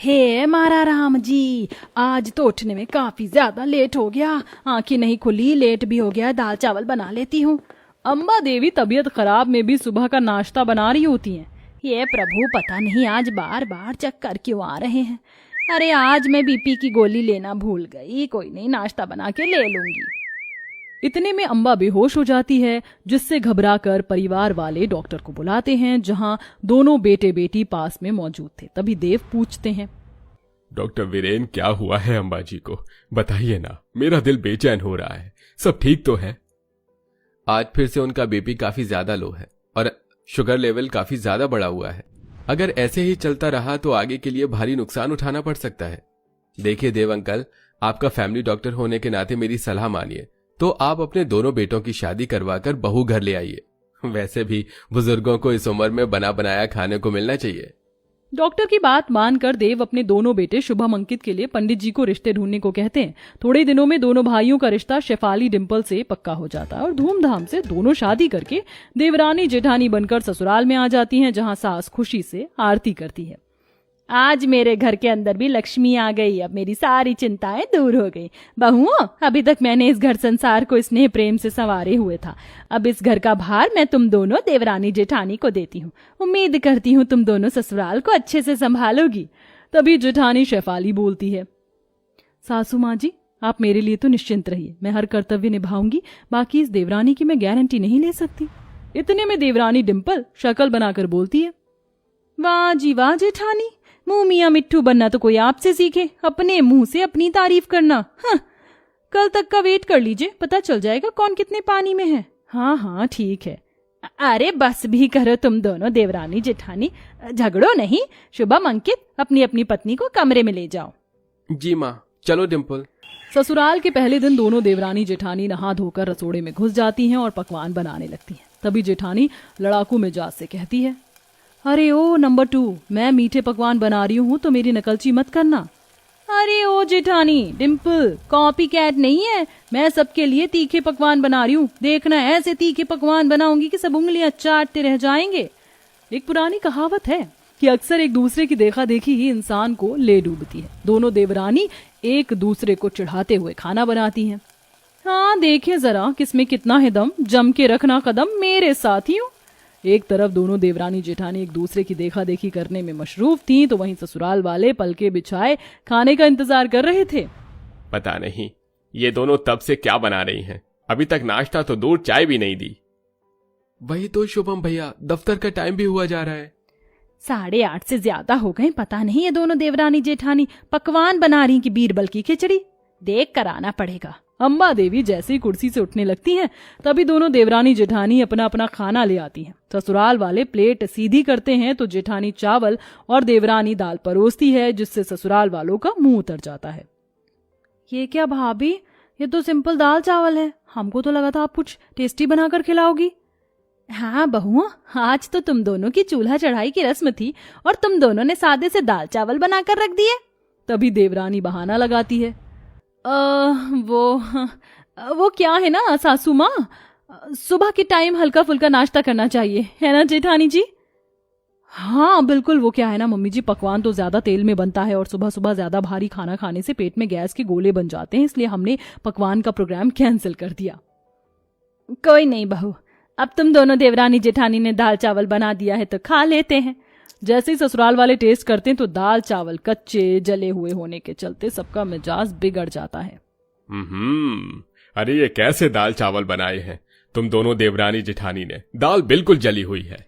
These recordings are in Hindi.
हे मारा राम जी, आज तो उठने में काफी ज्यादा लेट हो गया। आंखें नहीं खुली, लेट भी हो गया। दाल चावल बना लेती हूँ। अम्बा देवी तबीयत खराब में भी सुबह का नाश्ता बना रही होती हैं। ये प्रभु, पता नहीं आज बार बार चक्कर क्यों आ रहे हैं। अरे आज मैं बीपी की गोली लेना भूल गई। कोई नहीं, नाश्ता बना के ले लूंगी। इतने में अम्बा बेहोश हो जाती है, जिससे घबराकर परिवार वाले डॉक्टर को बुलाते हैं, जहां दोनों बेटे बेटी पास में मौजूद थे। तभी देव पूछते हैं, डॉक्टर वीरेन, क्या हुआ है अम्बा जी को? बताइए ना, मेरा दिल बेचैन हो रहा है। सब ठीक तो है? आज फिर से उनका बीपी काफी ज्यादा लो है और शुगर लेवल काफी ज्यादा बढ़ा हुआ है। अगर ऐसे ही चलता रहा तो आगे के लिए भारी नुकसान उठाना पड़ सकता है। देखिए देव अंकल, आपका फैमिली डॉक्टर होने के नाते मेरी सलाह मानिए तो आप अपने दोनों बेटों की शादी करवाकर बहू घर ले आइए। वैसे भी बुजुर्गों को इस उम्र में बना बनाया खाने को मिलना चाहिए। डॉक्टर की बात मानकर देव अपने दोनों बेटे शुभम अंकित के लिए पंडित जी को रिश्ते ढूंढने को कहते हैं। थोड़े ही दिनों में दोनों भाइयों का रिश्ता शेफाली डिंपल से पक्का हो जाता है और धूमधाम से दोनों शादी करके देवरानी जेठानी बनकर ससुराल में आ जाती हैं, जहां सास खुशी से आरती करती है। आज मेरे घर के अंदर भी लक्ष्मी आ गई। अब मेरी सारी चिंताएं दूर हो गई। बहुओं, अभी तक मैंने इस घर संसार को स्नेह प्रेम से संवारे हुए था। अब इस घर का भार मैं तुम दोनों देवरानी जेठानी को देती हूँ। उम्मीद करती हूँ तुम दोनों ससुराल को अच्छे से संभालोगी। तभी जेठानी शेफाली बोलती है, सासू माँ जी, आप मेरे लिए तो निश्चिंत रहिए, मैं हर कर्तव्य निभाऊंगी। बाकी इस देवरानी की मैं गारंटी नहीं ले सकती। इतने में देवरानी डिंपल शक्ल बनाकर बोलती है, वाह जी वाह जेठानी, मुंह मियाँ मिट्ठू बनना तो कोई आपसे सीखे। अपने मुंह से अपनी तारीफ करना। हाँ, कल तक का वेट कर लीजिए, पता चल जाएगा कौन कितने पानी में है। हाँ हाँ ठीक है। अरे बस भी करो तुम दोनों देवरानी जेठानी, झगड़ो नहीं। शुभम अंकित, अपनी अपनी पत्नी को कमरे में ले जाओ। जी माँ, चलो डिंपल। ससुराल के पहले दिन दोनों देवरानी जेठानी नहा धोकर रसोड़े में घुस जाती हैं और पकवान बनाने लगती हैं। तभी जेठानी लड़ाकू मिजाज से कहती है, अरे ओ नंबर 2, मैं मीठे पकवान बना रही हूँ तो मेरी नकलची मत करना। अरे ओ जेठानी, डिंपल कॉपी कैट नहीं है। मैं सबके लिए तीखे पकवान बना रही हूँ। देखना, ऐसे तीखे पकवान बनाऊंगी कि सब उंगलियां चाटते रह जाएंगे। एक पुरानी कहावत है कि अक्सर एक दूसरे की देखा देखी ही इंसान को ले डूबती है। दोनों देवरानी एक दूसरे को चिढ़ाते हुए खाना बनाती हैं। हाँ, देखें जरा किसमें कितना है दम, जम के रखना कदम मेरे साथियों। एक तरफ दोनों देवरानी जेठानी एक दूसरे की देखा देखी करने में मशरूफ थीं, तो वहीं ससुराल वाले पलके बिछाए खाने का इंतजार कर रहे थे। पता नहीं ये दोनों तब से क्या बना रही हैं। अभी तक नाश्ता तो दूर, चाय भी नहीं दी। वही तो शुभम भैया, दफ्तर का टाइम भी हुआ जा रहा है। 8:30 से ज्यादा हो गए। पता नहीं ये दोनों देवरानी जेठानी पकवान बना रही कि बीरबल की खिचड़ी। देख कर आना पड़ेगा। अम्बा देवी जैसे ही कुर्सी से उठने लगती हैं, तभी दोनों देवरानी जेठानी अपना अपना खाना ले आती हैं। ससुराल वाले प्लेट सीधी करते हैं तो जेठानी चावल और देवरानी दाल परोसती है, जिससे ससुराल वालों का मुंह उतर जाता है। ये क्या भाभी, ये तो सिंपल दाल चावल है। हमको तो लगा था आप कुछ टेस्टी बनाकर खिलाओगी। हाँ बहुओं, आज तो तुम दोनों की चूल्हा चढ़ाई की रस्म थी और तुम दोनों ने सादे से दाल चावल बनाकर रख दिए। तभी देवरानी बहाना लगाती है, वो क्या है ना सासू माँ, सुबह के टाइम हल्का फुल्का नाश्ता करना चाहिए, है ना जेठानी जी? हाँ बिल्कुल, वो क्या है ना मम्मी जी, पकवान तो ज्यादा तेल में बनता है और सुबह सुबह ज्यादा भारी खाना खाने से पेट में गैस के गोले बन जाते हैं, इसलिए हमने पकवान का प्रोग्राम कैंसिल कर दिया। कोई नहीं बहू, अब तुम दोनों देवरानी जेठानी ने दाल चावल बना दिया है तो खा लेते हैं। जैसे ही ससुराल वाले टेस्ट करते हैं तो दाल चावल कच्चे जले हुए होने के चलते सबका मिजाज बिगड़ जाता है। अरे ये कैसे दाल चावल बनाए हैं तुम दोनों देवरानी जेठानी ने? दाल बिल्कुल जली हुई है।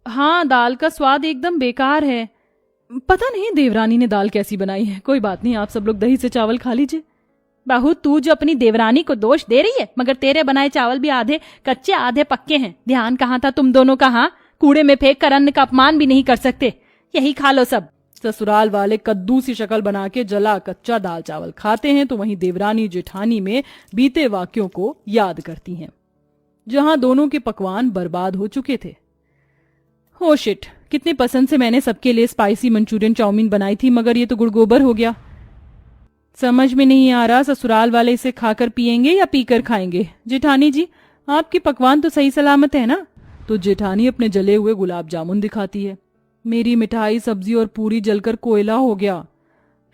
हाँ, दाल का स्वाद एकदम बेकार है। पता नहीं देवरानी ने दाल कैसी बनाई है। कोई बात नहीं, आप सब लोग दही से चावल खा लीजिए। बहू, तू जो अपनी देवरानी को दोष दे रही है, मगर तेरे बनाए चावल भी आधे कच्चे आधे पक्के हैं। ध्यान कहाँ था तुम दोनों का? हाँ, कूड़े में फेंक कर अन्न का अपमान भी नहीं कर सकते। यही खा लो सब। ससुराल वाले कद्दू सी शक्ल बना के जला कच्चा दाल चावल खाते हैं, तो वहीं देवरानी जेठानी में बीते वाक्यों को याद करती हैं, जहां दोनों के पकवान बर्बाद हो चुके थे। हो शिट, कितने पसंद से मैंने सबके लिए स्पाइसी मंचूरियन चाउमीन बनाई थी, मगर ये तो गुड़गोबर हो गया। समझ में नहीं आ रहा ससुराल वाले इसे खाकर पिएंगे या पीकर खाएंगे। जेठानी जी, आपके पकवान तो सही सलामत है ना? तो जेठानी अपने जले हुए गुलाब जामुन दिखाती है। मेरी मिठाई, सब्जी और पूरी जलकर कोयला हो गया।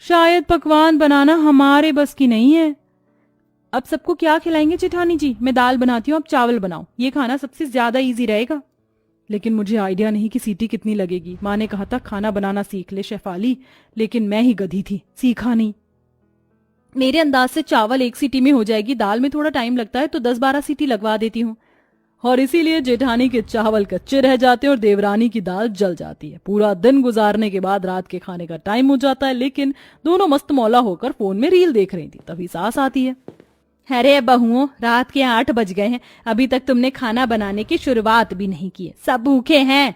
शायद पकवान बनाना हमारे बस की नहीं है। अब सबको क्या खिलाएंगे जेठानी जी? मैं दाल बनाती हूँ, आप चावल बनाओ, ये खाना सबसे ज्यादा इजी रहेगा। लेकिन मुझे आइडिया नहीं कि सीटी कितनी लगेगी। माँ ने कहा था खाना बनाना सीख ले शेफाली, लेकिन मैं ही गधी थी, सीखा नहीं। मेरे अंदाज से चावल 1 सीटी में हो जाएगी, दाल में थोड़ा टाइम लगता है तो 10-12 सीटी लगवा देती हूँ। और इसीलिए जेठानी के चावल कच्चे रह जाते हैं और देवरानी की दाल जल जाती है। पूरा दिन गुजारने के बाद रात के खाने का टाइम हो जाता है, लेकिन दोनों मस्त मौला होकर फोन में रील देख रही थी। तभी सास आती है। अरे बहुओं, रात के 8 बज गए हैं, अभी तक तुमने खाना बनाने की शुरुआत भी नहीं की है, सब भूखे हैं।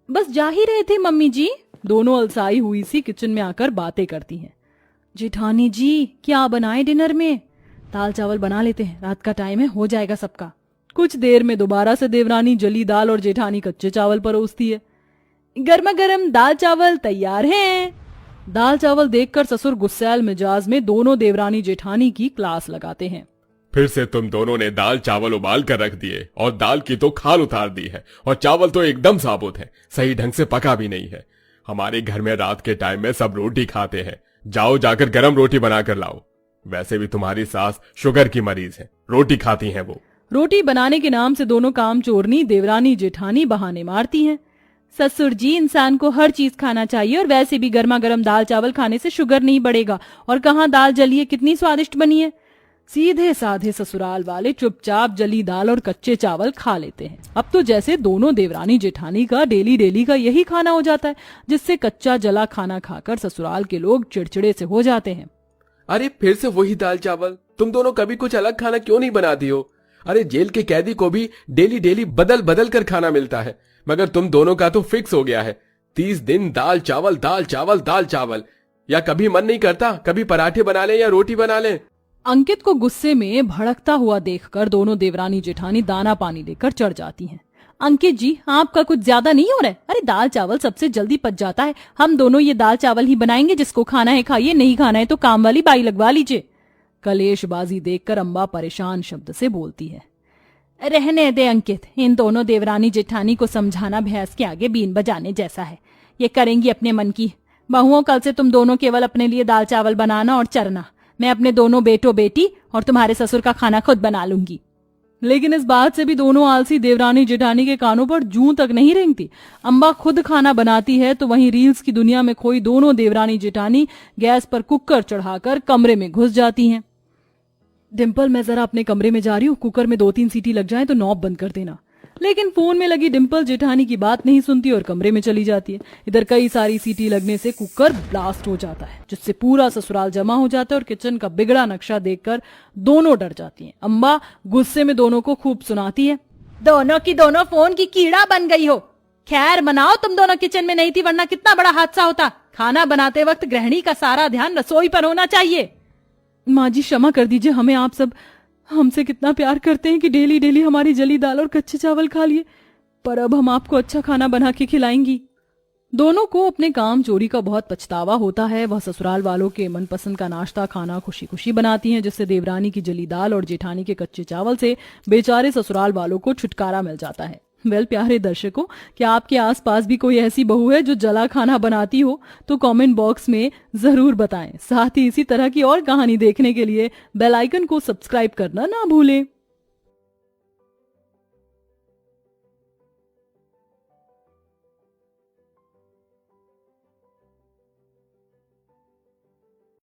बस जा ही रहे थे मम्मी जी। दोनों अलसाई हुई सी किचन में आकर बातें करती हैं। जेठानी जी क्या बनाए डिनर में? दाल चावल बना लेते हैं, रात का टाइम है, हो जाएगा सबका। कुछ देर में दोबारा से देवरानी जली दाल और जेठानी कच्चे चावल परोसती है। गर्मा गर्म दाल चावल तैयार हैं। दाल चावल देखकर ससुर गुस्सैल मिजाज में दोनों देवरानी जेठानी की क्लास लगाते हैं। फिर से तुम दोनों ने दाल चावल उबाल कर रख दिए और दाल की तो खाल उतार दी है, और चावल तो एकदम साबुत है, सही ढंग से पका भी नहीं है। हमारे घर में रात के टाइम में सब रोटी खाते हैं, जाओ जाकर गरम रोटी बनाकर लाओ। वैसे भी तुम्हारी सास शुगर की मरीज है, रोटी खाती हैं वो। रोटी बनाने के नाम से दोनों काम चोरनी देवरानी जेठानी बहाने मारती हैं। ससुर जी, इंसान को हर चीज खाना चाहिए, और वैसे भी गर्मा गर्म दाल चावल खाने से शुगर नहीं बढ़ेगा। और कहाँ दाल जली है, कितनी स्वादिष्ट बनी है। सीधे साधे ससुराल वाले चुपचाप जली दाल और कच्चे चावल खा लेते हैं। अब तो जैसे दोनों देवरानी जेठानी का डेली डेली का यही खाना हो जाता है, जिससे कच्चा जला खाना खाकर ससुराल के लोग चिड़चिड़े से हो जाते हैं। अरे फिर से वही दाल चावल, तुम दोनों कभी कुछ अलग खाना क्यों नहीं बनाती हो? अरे जेल के कैदी को भी डेली डेली बदल बदल कर खाना मिलता है, मगर तुम दोनों का तो फिक्स हो गया है 30 दिन दाल चावल दाल चावल दाल चावल। या कभी मन नहीं करता कभी पराठे बना ले या रोटी बना ले? अंकित को गुस्से में भड़कता हुआ देखकर दोनों देवरानी जेठानी दाना पानी लेकर चढ़ जाती हैं। अंकित जी, आपका कुछ ज्यादा नहीं हो रहा है? अरे दाल चावल सबसे जल्दी पच जाता है, हम दोनों ये दाल चावल ही बनाएंगे, जिसको खाना है खाइए, नहीं खाना है तो काम वाली बाई लगवा लीजिए। कलेशबाजी देखकर अम्बा परेशान शब्द से बोलती है। रहने दे अंकित, इन दोनों देवरानी जेठानी को समझाना भैंस के आगे बीन बजाने जैसा है। ये करेंगी अपने मन की। बहुओं, कल से तुम दोनों केवल अपने लिए दाल चावल बनाना और चरना, मैं अपने दोनों बेटों बेटी और तुम्हारे ससुर का खाना खुद बना लूंगी। लेकिन इस बात से भी दोनों आलसी देवरानी जेठानी के कानों पर जूं तक नहीं रेंगती। अम्बा खुद खाना बनाती है तो वहीं रील्स की दुनिया में खोई दोनों देवरानी जेठानी गैस पर कुकर चढ़ाकर कमरे में घुस जाती हैं। डिम्पल, मैं जरा अपने कमरे में जा रही हूँ, कुकर में 2-3 सीटी लग जाए तो नॉब बंद कर देना। लेकिन फोन में लगी डिम्पल जेठानी की बात नहीं सुनती और कमरे में चली जाती है। इधर कई सारी सीटी लगने से कुकर ब्लास्ट हो जाता है, जिससे पूरा ससुराल जमा हो जाता है और किचन का बिगड़ा नक्शा देखकर दोनों डर जाती हैं। अम्बा गुस्से में दोनों को खूब सुनाती है। दोनों की दोनों फोन की कीड़ा बन गई हो। खैर मनाओ, तुम दोनों किचन में नहीं थी, वरना कितना बड़ा हादसा होता। खाना बनाते वक्त गृहिणी का सारा ध्यान रसोई पर होना चाहिए। माँ जी क्षमा कर दीजिए, हमें आप सब हमसे कितना प्यार करते हैं कि डेली डेली हमारी जली दाल और कच्चे चावल खा लिए, पर अब हम आपको अच्छा खाना बना के खिलाएंगी। दोनों को अपने काम चोरी का बहुत पछतावा होता है। वह ससुराल वालों के मनपसंद का नाश्ता खाना खुशी खुशी बनाती हैं, जिससे देवरानी की जली दाल और जेठानी के कच्चे चावल से बेचारे ससुराल वालों को छुटकारा मिल जाता है। प्यारे दर्शकों, क्या आपके आसपास भी कोई ऐसी बहू है जो जला खाना बनाती हो? तो कमेंट बॉक्स में जरूर बताएं। साथ ही इसी तरह की और कहानी देखने के लिए बेल आइकन को सब्सक्राइब करना ना भूलें।